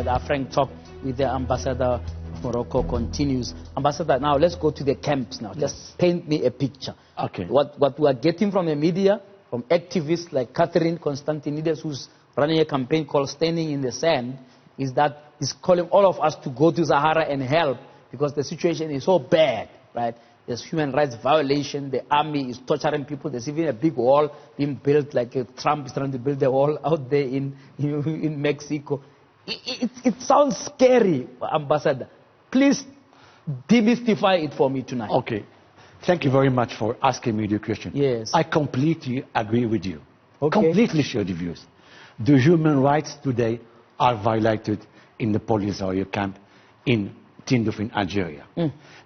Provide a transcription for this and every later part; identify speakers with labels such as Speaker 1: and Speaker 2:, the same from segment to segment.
Speaker 1: right, our frank talk with the Ambassador of Morocco continues. Ambassador, now let's go to the camps now. Just paint me a picture.
Speaker 2: Okay.
Speaker 1: What we are getting from the media, from activists like Catherine Constantinides, who's running a campaign called Standing in the Sand, is that he's calling all of us to go to Sahara and help because the situation is so bad, right? There's human rights violation. The army is torturing people. There's even a big wall being built, like Trump is trying to build a wall out there in Mexico. It sounds scary, Ambassador. Please demystify it for me tonight.
Speaker 2: Okay. Thank you very much for asking me the question.
Speaker 1: Yes.
Speaker 2: I completely agree with you.
Speaker 1: Okay.
Speaker 2: Completely share the views. The human rights today are violated in the Polisario camp in Tindouf in Algeria.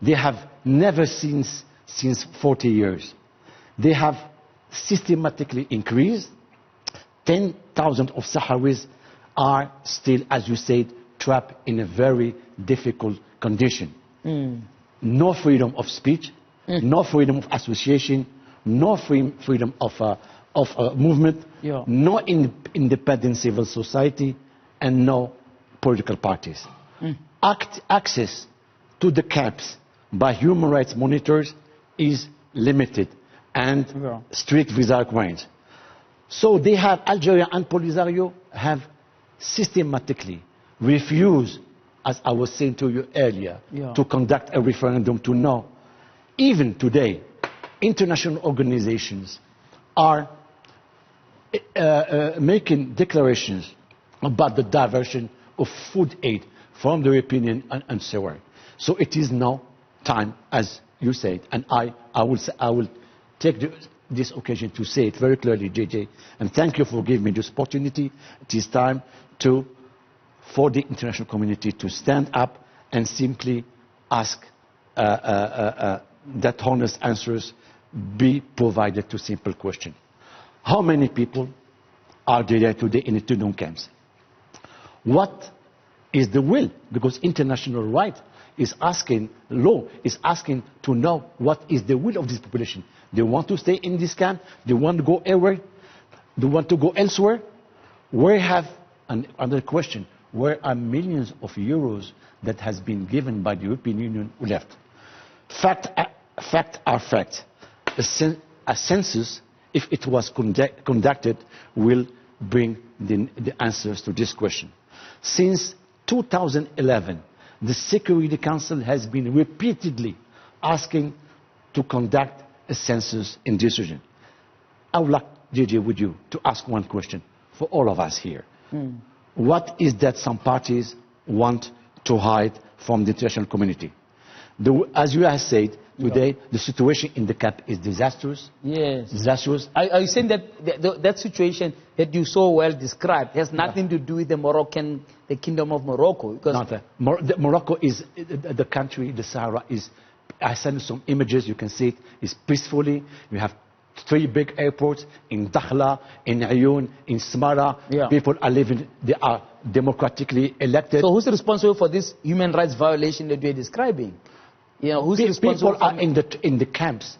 Speaker 2: They have never since 40 years. They have systematically increased. 10,000 of Sahrawis are still, as you said, trapped in a very difficult condition. No freedom of speech, no freedom of association, no freedom of movement, no independent civil society, and no political parties. Access to the camps by human rights monitors is limited and strict visa requirements. So they have, Algeria and Polisario have systematically refused, as I was saying to you earlier, to conduct a referendum to know. Even today, international organizations are making declarations about the diversion of food aid from the European Union and so on. So it is now time, as you said, and I will take this occasion to say it very clearly, JJ, and thank you for giving me this opportunity. It is time for the international community to stand up and simply ask that honest answers be provided to simple question. How many people are there today in the Tindouf camps? What is the will? Because international right is asking, law is asking to know what is the will of this population. They want to stay in this camp, they want to go everywhere, they want to go elsewhere. Where have, another question, where are millions of euros that has been given by the European Union left? Fact are fact. A census, if it was conducted, will bring the answers to this question. Since 2011, the Security Council has been repeatedly asking to conduct a census in this region. I would like, JJ, with you, to ask one question for all of us here. What is that some parties want to hide from the international community? As you have said, today the situation in the camp is disastrous.
Speaker 1: Yes.
Speaker 2: Disastrous.
Speaker 1: Are you saying that that situation that you so well described has nothing to do with the Kingdom of Morocco? Because
Speaker 2: Morocco is the country, the Sahara is. I sent some images. You can see it is peacefully. You have 3 big airports in Dakhla, in Ayoun, in Smara. People are living. They are democratically elected.
Speaker 1: So who's responsible for this human rights violation that we are describing? Who's responsible?
Speaker 2: People are in the camps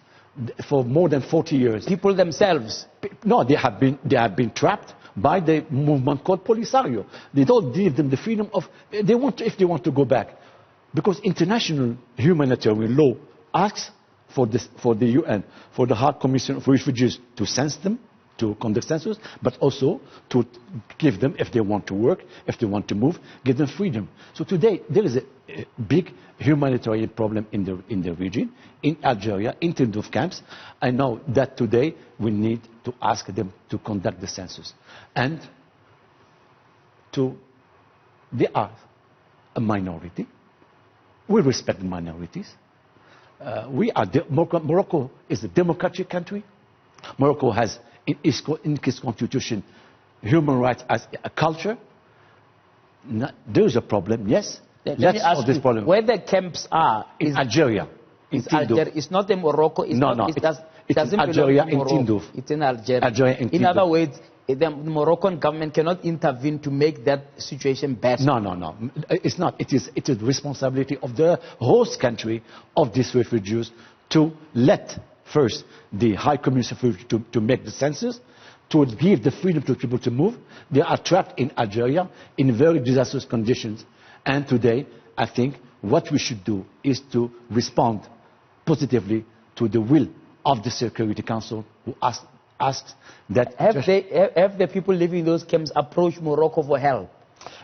Speaker 2: for more than 40 years.
Speaker 1: People themselves?
Speaker 2: No, they have been trapped by the movement called Polisario. They don't give them the freedom of. If they want to go back, because international humanitarian law asks for the UN, for the High Commission for Refugees to census them, to conduct census, but also to give them, if they want to work, if they want to move, give them freedom. So today there is a big humanitarian problem in the region, in Algeria, in Tindouf camps. I know that today we need to ask them to conduct the census, and they are a minority. We respect minorities. Morocco is a democratic country. Morocco has in its constitution human rights as a culture. There is a problem, yes.
Speaker 1: Let's solve this problem. Where the camps are
Speaker 2: in Algeria.
Speaker 1: It's not in Morocco. It doesn't
Speaker 2: in Algeria,
Speaker 1: belong to Morocco. It's in Algeria. In other words, the Moroccan government cannot intervene to make that situation better.
Speaker 2: No. It's not. It is the responsibility of the host country of these refugees to let first the High Commission to make the census, to give the freedom to people to move. They are trapped in Algeria in very disastrous conditions. And today, I think what we should do is to respond positively to the will of the Security Council, who asks that...
Speaker 1: Have the people living in those camps approached Morocco for help?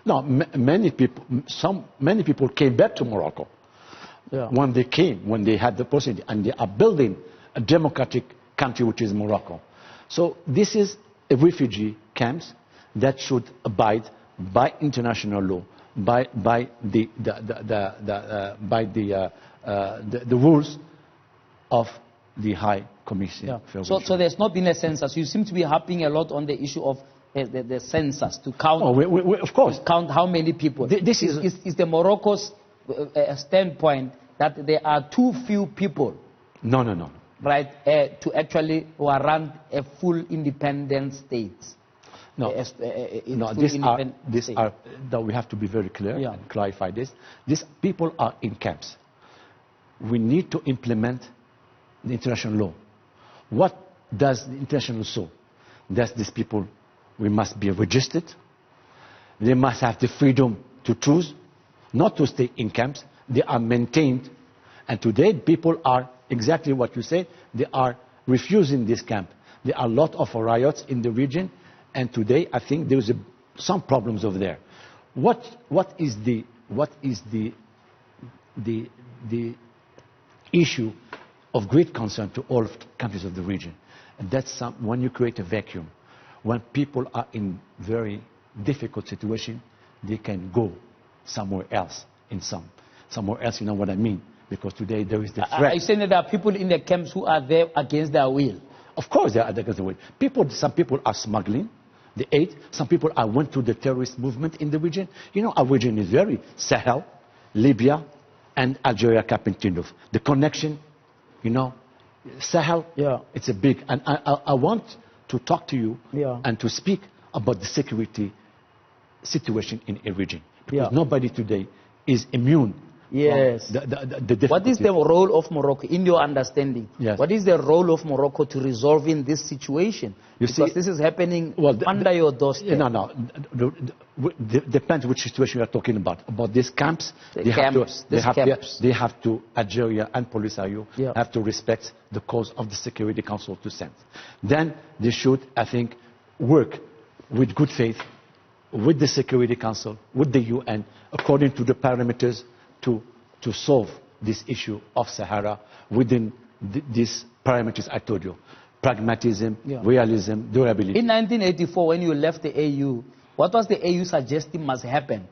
Speaker 2: No, many people came back to Morocco. Yeah. When they had the possibility, and they are building a democratic country, which is Morocco. So this is a refugee camps that should abide by international law, by the rules of the High Commission.
Speaker 1: Yeah. So there's not been a census. You seem to be harping a lot on the issue of the census to count.
Speaker 2: Oh, of course.
Speaker 1: Count how many people. This is the Morocco's standpoint that there are too few people.
Speaker 2: No.
Speaker 1: Right, to actually warrant a full independent state.
Speaker 2: No, we have to be very clear and clarify this. These people are in camps. We need to implement the international law. What does the international law say? That these people, we must be registered. They must have the freedom to choose not to stay in camps. They are maintained. And today people are exactly what you say. They are refusing this camp. There are a lot of riots in the region. And today I think there is some problems over there. What is the issue of great concern to all countries of the region? And that's when you create a vacuum, when people are in very difficult situation, they can go somewhere else. Somewhere else, you know what I mean? Because today there is the threat.
Speaker 1: Are you saying that there are people in the camps who are there against their will?
Speaker 2: Of course they are against their will. Some people are smuggling the aid. Some people went to the terrorist movement in the region. You know, our region is very Sahel, Libya, and Algeria, Captain Tindouf. The connection, you know, Sahel, it's a big... And I want to talk to you and to speak about the security situation in a region. Because nobody today is immune.
Speaker 1: Yes. What is the role of Morocco, in your understanding? Yes. What is the role of Morocco to resolving this situation? Because this is happening under your doorstep.
Speaker 2: No. Depends which situation you are talking about. About these camps, they have to, Algeria and Polisario have to respect the cause of the Security Council to send. Then they should, I think, work with good faith with the Security Council, with the UN, according to the parameters to solve this issue of Sahara within these parameters I told you. Pragmatism, realism, durability.
Speaker 1: In 1984, when you left the AU, what was the AU suggesting must happen,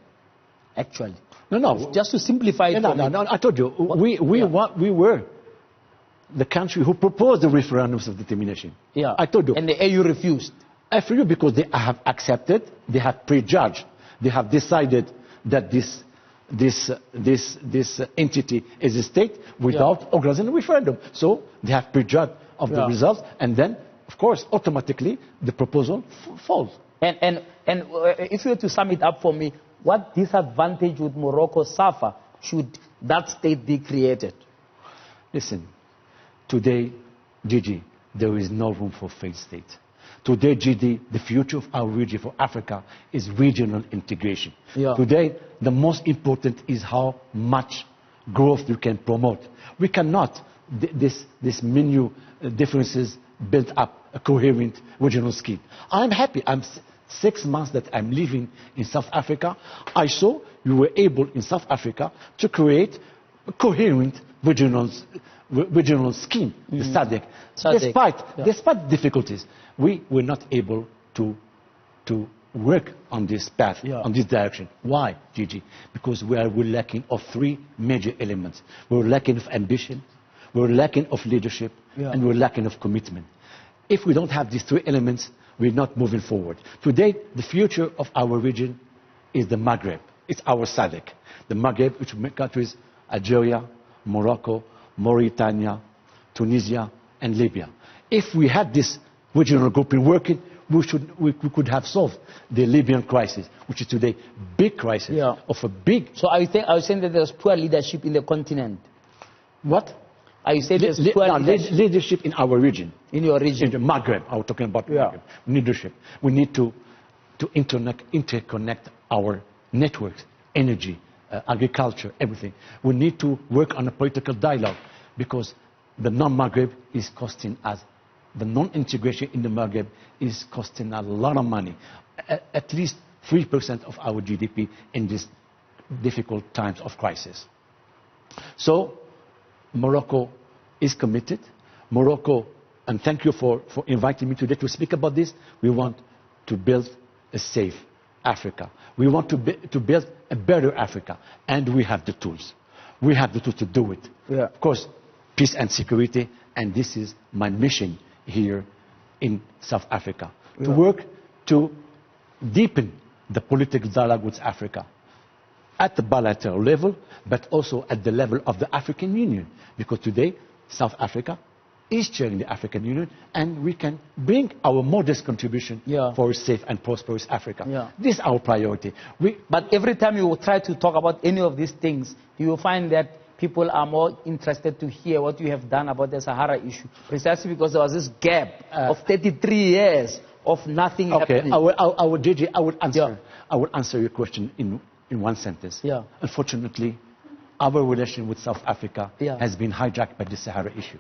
Speaker 1: actually?
Speaker 2: No.
Speaker 1: Just to simplify it.
Speaker 2: No, I told you, we were the country who proposed the referendums of determination.
Speaker 1: Yeah.
Speaker 2: I told you.
Speaker 1: And the AU refused.
Speaker 2: I refused because they have accepted, they have prejudged, they have decided that this entity is a state without organizing a referendum. So they have prejudged of the results, and then, of course, automatically the proposal falls.
Speaker 1: And if you were to sum it up for me, what disadvantage would Morocco suffer should that state be created?
Speaker 2: Listen, today, Gigi, there is no room for failed state. Today, Gigi, the future of our region, for Africa, is regional integration. Today, the most important is how much growth you can promote. We cannot, this menu differences, build up a coherent regional scheme. I'm happy. 6 months that I'm living in South Africa, I saw you were able in South Africa to create a coherent regional scheme, the SADC. Despite difficulties, we were not able to work on this path, on this direction. Why, Gigi? Because we're lacking of 3 major elements. We're lacking of ambition, we're lacking of leadership, and we're lacking of commitment. If we don't have these 3 elements, we're not moving forward. Today, the future of our region is the Maghreb. It's our SADC. The Maghreb, which make countries Algeria, Morocco, Mauritania, Tunisia, and Libya. If we had this regional grouping working, we could have solved the Libyan crisis, which is today big crisis of a big...
Speaker 1: So I was saying that there's poor leadership in the continent.
Speaker 2: What?
Speaker 1: Are you saying there's poor
Speaker 2: leadership in our region?
Speaker 1: In your region?
Speaker 2: In the Maghreb, I was talking about Maghreb. Leadership. We need to interconnect our networks, energy, agriculture, everything. We need to work on a political dialogue because the non-Maghreb is costing us, the non-integration in the Maghreb is costing a lot of money, at least 3% of our GDP in these difficult times of crisis. So Morocco is committed. Morocco, and thank you for inviting me today to speak about this. We want to build a safe Africa. We want to build a better Africa, and we have the tools. We have the tools to do it.
Speaker 1: Yeah.
Speaker 2: Of course, peace and security, and this is my mission here in South Africa. To work to deepen the political dialogue with Africa at the bilateral level, but also at the level of the African Union. Because today, South Africa is chairing the African Union, and we can bring our modest contribution for a safe and prosperous Africa. This is our priority.
Speaker 1: But every time you try to talk about any of these things, you will find that people are more interested to hear what you have done about the Sahara issue, precisely because there was this gap of 33 years of nothing happening.
Speaker 2: I would answer your question in one sentence. Unfortunately, our relation with South Africa has been hijacked by the Sahara issue.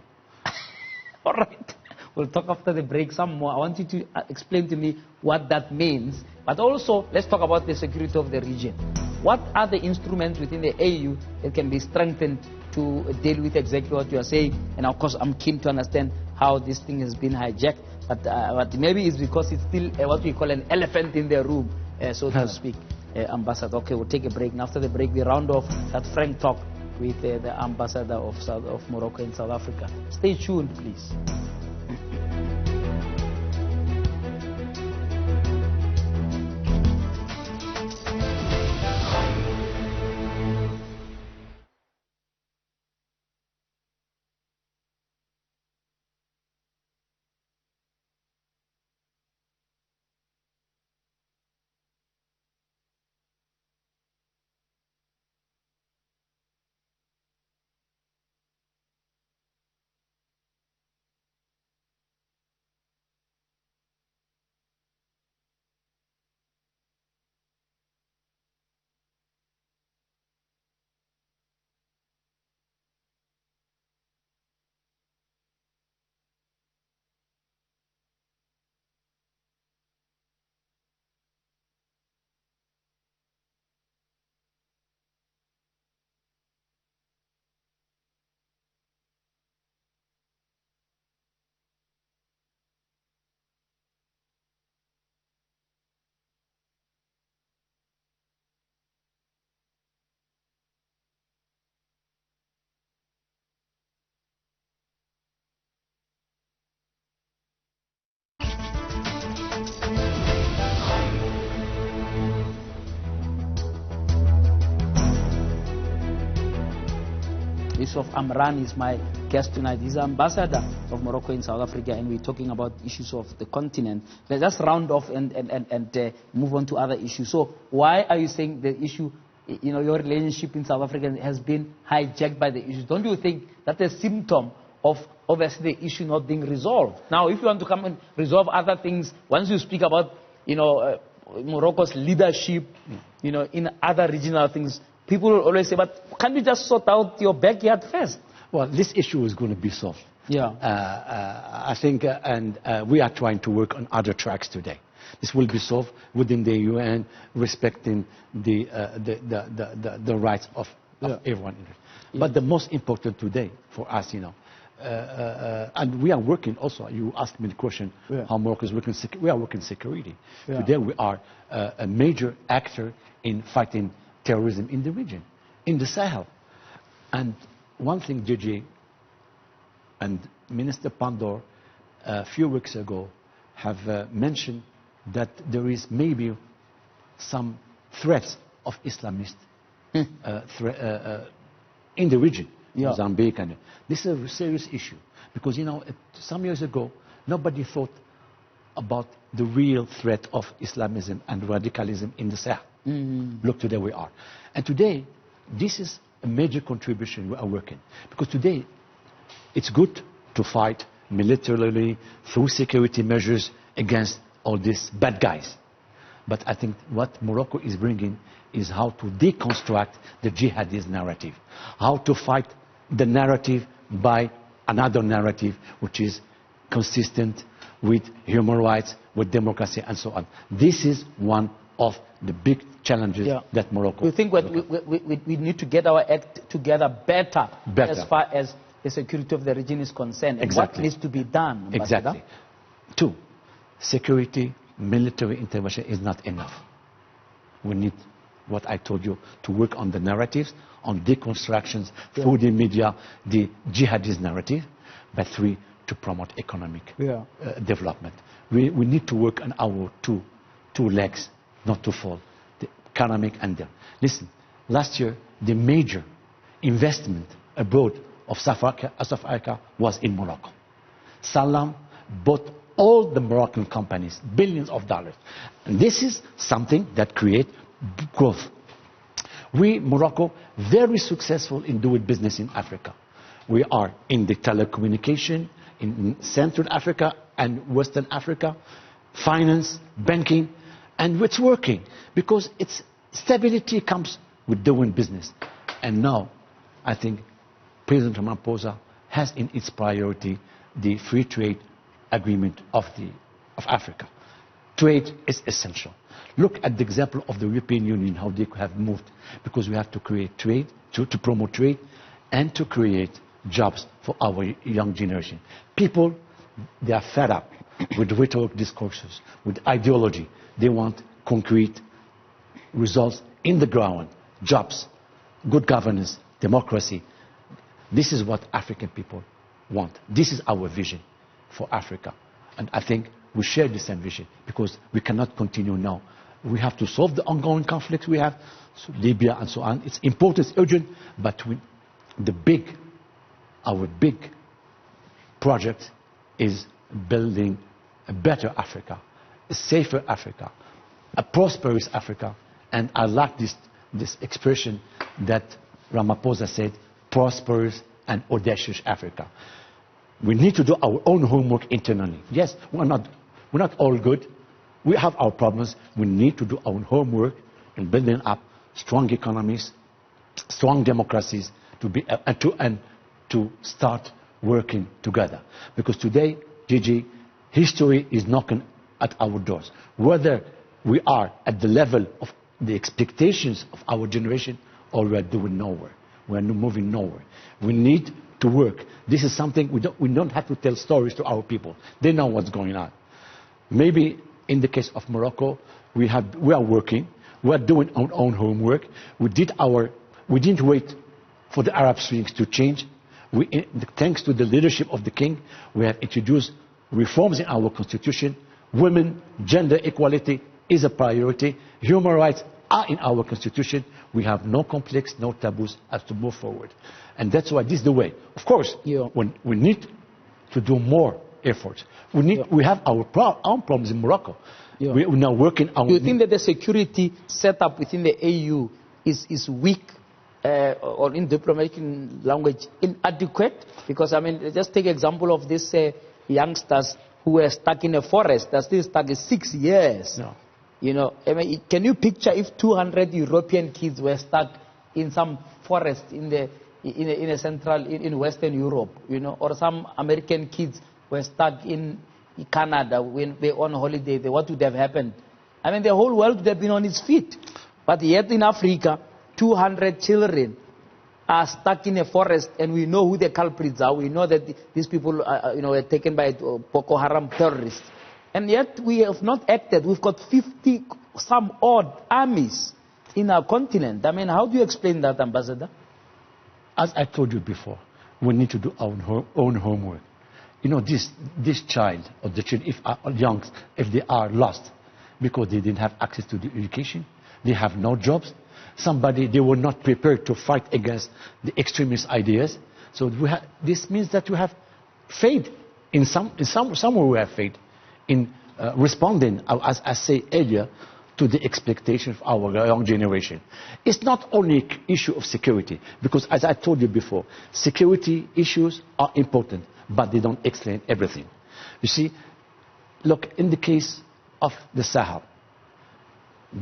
Speaker 1: All right. We'll talk after the break some more. I want you to explain to me what that means. But also, let's talk about the security of the region. What are the instruments within the AU that can be strengthened to deal with exactly what you are saying? And of course, I'm keen to understand how this thing has been hijacked. But maybe it's because it's still what we call an elephant in the room, so to speak, Ambassador. Okay, we'll take a break. And after the break, we round off that frank talk with the Ambassador of Morocco in South Africa. Stay tuned, please. Youssef Amrani is my guest tonight. He's the ambassador of Morocco in South Africa, and we're talking about issues of the continent. Let's just round off and move on to other issues. So why are you saying the issue, your relationship in South Africa has been hijacked by the issues? Don't you think that's a symptom of obviously the issue not being resolved? Now, if you want to come and resolve other things, once you speak about, Morocco's leadership, in other regional things, people will always say, but can't you just sort out your backyard first?
Speaker 2: Well, this issue is going to be solved. I think, and we are trying to work on other tracks today. This will be solved within the UN, respecting the rights of everyone. But the most important today for us, and we are working also, you asked me the question, how Morocco is working, we are working security. Today we are a major actor in fighting terrorism in the region, in the Sahel. And one thing, Gigi and Minister Pandor a few weeks ago have mentioned that there is maybe some threats of Islamists in the region, Mozambique. And this is a serious issue because, some years ago, nobody thought about the real threat of Islamism and radicalism in the Sahel. Look, today we are. And today, this is a major contribution we are working. Because today, It's good to fight militarily through security measures against all these bad guys. But I think what Morocco is bringing is how to deconstruct the jihadist narrative, how to fight the narrative by another narrative which is consistent with human rights, with democracy and so on. This is one of the big challenges that Morocco...
Speaker 1: You think we need to get our act together better as far as the security of the region is concerned?
Speaker 2: Exactly.
Speaker 1: What needs to be done, Ambassador?
Speaker 2: Exactly. 2, security, military intervention is not enough. We need, what I told you, to work on the narratives, on deconstructions through the media, the jihadist narrative. But 3, to promote economic development. We need to work on our two legs, not to fall, the economic and the... Listen, last year, the major investment abroad of South Africa was in Morocco. Salam bought all the Moroccan companies, billions of dollars. And this is something that creates growth. We, Morocco, very successful in doing business in Africa. We are in the telecommunication, in Central Africa and Western Africa, finance, banking, and it's working because stability comes with doing business. And now, I think President Ramaphosa has in its priority the free trade agreement of Africa. Trade is essential. Look at the example of the European Union, how they have moved, because we have to create trade, to promote trade, and to create jobs for our young generation. People, they are fed up with rhetoric discourses, with ideology. They want concrete results in the ground, jobs, good governance, democracy. This is what African people want. This is our vision for Africa. And I think we share the same vision because we cannot continue now. We have to solve the ongoing conflicts we have, so Libya and so on. It's important, it's urgent, but our big project is building a better Africa, a safer Africa, a prosperous Africa. And I like this expression that Ramaphosa said, prosperous and audacious Africa. We need to do our own homework internally. Yes, we're not all good. We have our problems. We need to do our own homework in building up strong economies, strong democracies, to start working together. Because today, Gigi, history is knocking at our doors. Whether we are at the level of the expectations of our generation or we are doing nowhere. We are moving nowhere. We need to work. This is something we don't have to tell stories to our people. They know what's going on. Maybe in the case of Morocco, we are working. We are doing our own homework. We didn't wait for the Arab Springs to change. Thanks to the leadership of the king, we have introduced reforms in our constitution. Women, gender equality is a priority. Human rights are in our constitution. We have no complex, no taboos as to move forward. And that's why this is the way. Of course, when we need to do more efforts. We have our own problems in Morocco. We're now working on...
Speaker 1: Do you think that the security setup within the AU is weak? Or in diplomatic language, inadequate? Because, I mean, just take example of these youngsters who were stuck in a forest. They're still stuck 6 years.
Speaker 2: No.
Speaker 1: You know, I mean, can you picture if 200 European kids were stuck in some forest in Western Europe, you know, or some American kids were stuck in Canada when they were on holiday? What would have happened? I mean, the whole world would have been on its feet. But yet in Africa, 200 children are stuck in a forest, and we know who the culprits are. We know that these people were taken by Boko Haram terrorists. And yet we have not acted. We've got 50 some odd armies in our continent. I mean, how do you explain that, Ambassador?
Speaker 2: As I told you before, we need to do our own homework. You know, this child or the children, if they are lost because they didn't have access to the education, they have no jobs, they were not prepared to fight against the extremist ideas. So this means that we have failed somewhere we have failed in responding, as I said earlier, to the expectations of our young generation. It's not only an issue of security, because as I told you before, security issues are important, but they don't explain everything. You see, look, in the case of the Sahel,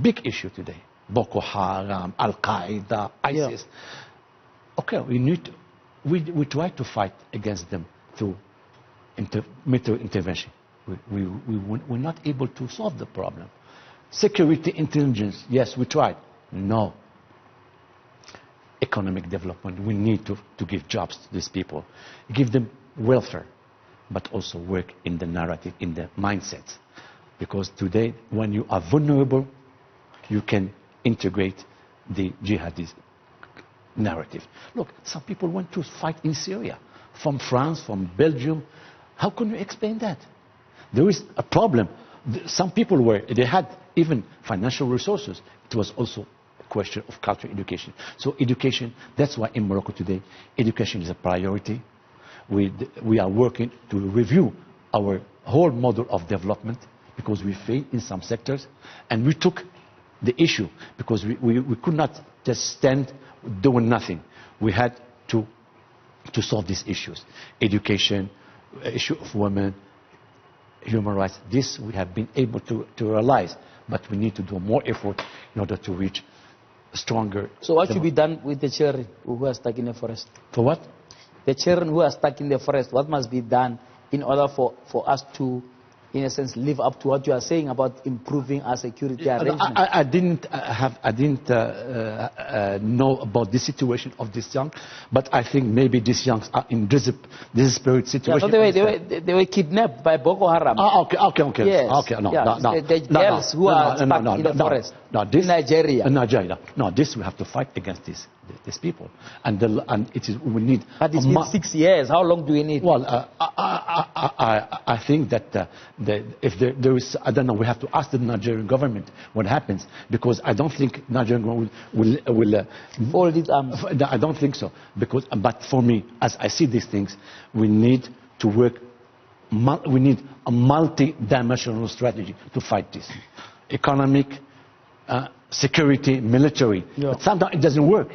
Speaker 2: big issue today, Boko Haram, Al-Qaeda, ISIS. Yeah. Okay, we try to fight against them through military intervention. We're not able to solve the problem. Security intelligence, yes, we tried. No. Economic development, we need to give jobs to these people, give them welfare, but also work in the narrative, in the mindsets. Because today, when you are vulnerable, you can integrate the jihadist narrative. Look, some people went to fight in Syria, from France, from Belgium. How can you explain that? There is a problem. Some people they had even financial resources. It was also a question of culture education. So education, that's why in Morocco today, education is a priority. We are working to review our whole model of development because we failed in some sectors, and we took the issue because we could not just stand doing nothing. We had to solve these issues. Education, issue of women, human rights. This we have been able to realize, but we need to do more effort in order to reach stronger.
Speaker 1: So what should be done with the children who are stuck in the forest?
Speaker 2: For what?
Speaker 1: The children who are stuck in the forest, what must be done in order for us to, in a sense, live up to what you are saying about improving our security arrangements?
Speaker 2: I didn't know about the situation of these young, but I think maybe these young are in desperate situation.
Speaker 1: Yeah, they were kidnapped by Boko Haram.
Speaker 2: Okay.
Speaker 1: Yes.
Speaker 2: Okay, no.
Speaker 1: The girls who are stuck in the forest in Nigeria.
Speaker 2: No, this we have to fight against these people, and it is we need.
Speaker 1: But it's been 6 years. How long do we need?
Speaker 2: Well, I think that if there is, I don't know, we have to ask the Nigerian government what happens, because I don't think Nigerian government will
Speaker 1: fold its arms.
Speaker 2: I don't think so, but for me, as I see these things, we need to work. We need a multi-dimensional strategy to fight this. Economic, security, military. Yeah. But sometimes it doesn't work.